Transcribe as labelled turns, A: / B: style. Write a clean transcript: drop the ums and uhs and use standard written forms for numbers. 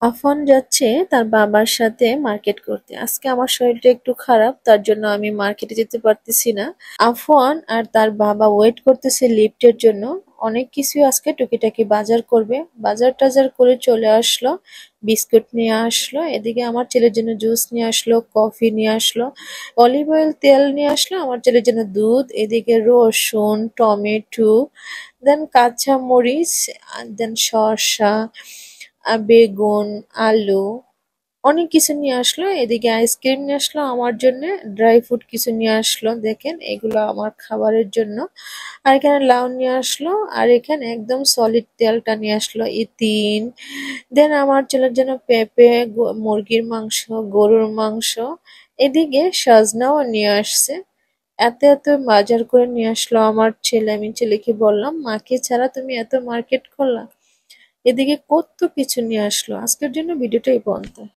A: আফান যাচ্ছে তার বাবার সাথে মার্কেট করতে। আজকে আমার শরীরটা একটু খারাপ, তার জন্য আমি মার্কেটে যেতে পারতেছি না। আফান আর তার বাবা ওয়েট করতেছে লিফটের জন্য। অনেক কিছু আজকে টুকিটাকি বাজার করবে, বাজার টাজার করে চলে আসলো। বিস্কুট নিয়ে আসলো, এদিকে আমার ছেলের জন্য জুস নিয়ে আসলো, কফি নিয়ে আসলো, অলিভ অয়েল তেল নিয়ে আসলো, আমার ছেলের জন্য দুধ, এদিকে রসুন, টমেটো, দেন কাঁচা মরিচ, দেন শসা, বেগুন, আলু, অনেক কিছু নিয়ে আসলো। এদিকে আইসক্রিম নিয়ে আসলো আমার জন্য, ড্রাই ফ্রুট কিছু নিয়ে আসলো, দেখেন এগুলো আমার খাবারের জন্য। আর এখানে লাউ নিয়ে আসলো, আর এখানে একদম সলিড তেলটা নিয়ে আসলো তিন। দেন আমার ছেলের জন্য পেঁপে, মুরগির মাংস, গরুর মাংস, এদিকে সজনাও নিয়ে আসছে। এত এত বাজার করে নিয়ে আসলো আমার ছেলে। আমি ছেলেকে বললাম, মাকে ছাড়া তুমি এত মার্কেট করলা? এদিকে কত কিছু নিয়ে আসলো। আজকের জন্য ভিডিওটা এই পর্যন্ত।